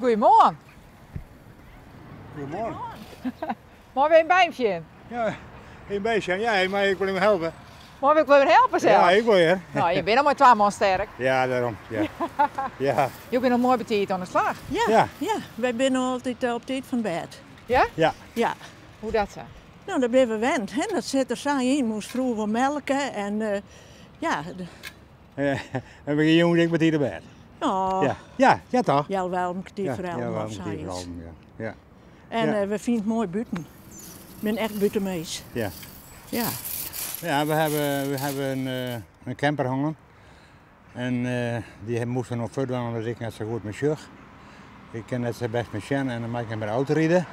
Goedemorgen. Goedemorgen. Mooi weer een bijmpje. Ja, een beetje. Ja, maar ik wil hem helpen. Mooi wil ik wel weer helpen zelf. Ja, ik wil je. Nou, je bent nog maar 2 man sterk. Ja, daarom. Ja. Ja. Je bent nog mooi betiert aan de slag. Ja. Wij zijn altijd op tijd van bed. Ja? Ja. Ja. Hoe dat zo? Nou, dat ben we wend. Hè? Dat zit er saai in. Moest vroeger melken en ja. En we gaan jongen, ik ben hier erbij. Oh, Ja, toch? ja, wel een kwartier Ja, voor ja, 11 wel of een zo keer is. verhouden, ja. En Ja. we vinden het mooi buiten. Ik ben echt buitenmees. Ja. Ja. Ja, we hebben een camper hangen. En die moesten nog verder, omdat ik net zo goed met jug. Ik ken net zo best met Sjen en dan maak ik met de auto rijden.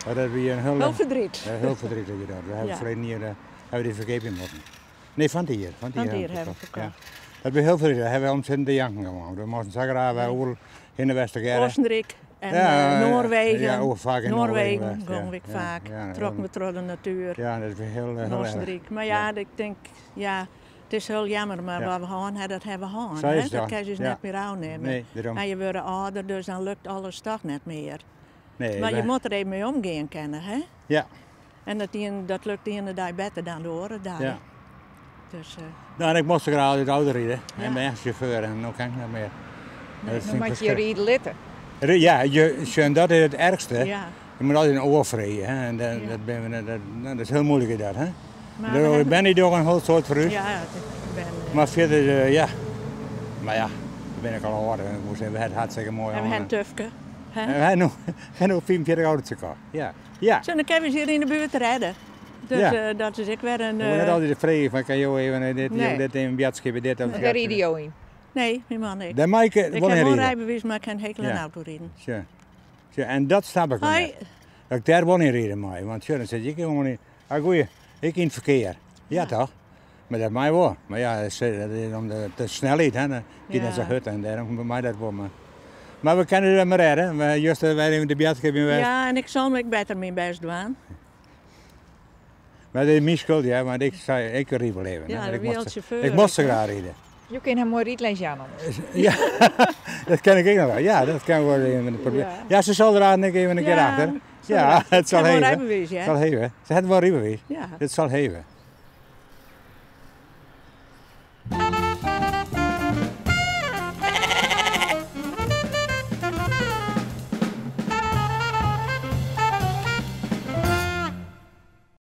Dat hebben we een Heel verdriet. heel verdrietig gedaan. We hebben Ja. verleden hier hebben we die verkepen moeten. Nee, van die hier. Van die Van die hier hier hebben we Ja. verkocht. Dat hebben we heel veel. Dat hebben we ontzettend de janken gemaakt. We moesten zeggen, we overal in de Westergerre. Oostendrik en Ja, Noorwegen. ja, ook vaak in Noorwegen Noorwegen geweest, gong ik ja. vaak. Ja, Trokken we door de natuur. Ja, dat is heel erg. Oostendrik. Maar ja, ik denk, ja, het is heel jammer, maar Ja. wat we gaan, dat hebben we gaan. Zo is het Dat dan. kan je dus Ja. net meer aannemen. Nee, daarom. En je wordt ouder, dus dan lukt alles toch net meer. Nee, Maar je moet er even mee omgaan kunnen, hè? Ja. En dat lukt de ene dag beter dan de andere dag. Ja. Dus, Nou, en ik moest graag uit de auto rijden. Ja. En ben echt chauffeur en nu kan ik niet meer. Dat vind Dan ik moet je verschrikkelijk. rieden litten. Ja, dat is het ergste. ja. Je moet altijd een oor vrije. Hè? En dat, Ja. dat is heel moeilijk dat. Hè? Maar Dus ik ben niet door een heel soort voor u. Ja, ik ben, Maar verder, ja. Maar ja, daar ben ik al geworden. Ik moet zeggen, we hebben het hartstikke mooi en we aan. hebben Tufke. Hè? En we hebben nog 44 auto's gekocht. Ja. Ja. Zo, dan kunnen we ze hier in de buurt redden. Dus Ja. dat is ik weer een... Ik moet net altijd vragen van, kan je even Nee. dit in een bed geven, dit of Daar rieden je in. Nee, mijn man ik. Dan mag ik Ik heb wel wel een rijden. rijbewijs, maar ik kan hekel aan Ja. auto rijden. Zo. Zo, en dat snap ik wel Hoi. net. Dat ik daar wel niet rijden mag. Want zo, dan zit ik gewoon niet. Ah, goeie, ik in het verkeer. Ja, toch? Maar dat mag wel. Maar ja, dat is om de snelheid. Hè. Dan gaat net zo Ja. goed en daarom bij mij dat wel. Maar we kunnen er maar redden. We juist wij even de bed geven. Ja, en ik zal me beter mijn best doen. Maar dat is mijn schuld, ja. Maar ik rijd wel even. Ja, hè. de Ik wereldchauffeur. ik moest ze graag rijden. Je kunt hem mooi rietlijstje aan. Ja, dat ken ik ook nog wel. Ja, dat kan wel even een probleem. Ja. Ja, ze zal er aan even een keer achter. Ja, het zal Ik heb wel even. rijbewijs, Het ja. zal even. Ze hebben wel rijbewijs. Ja. Het zal even.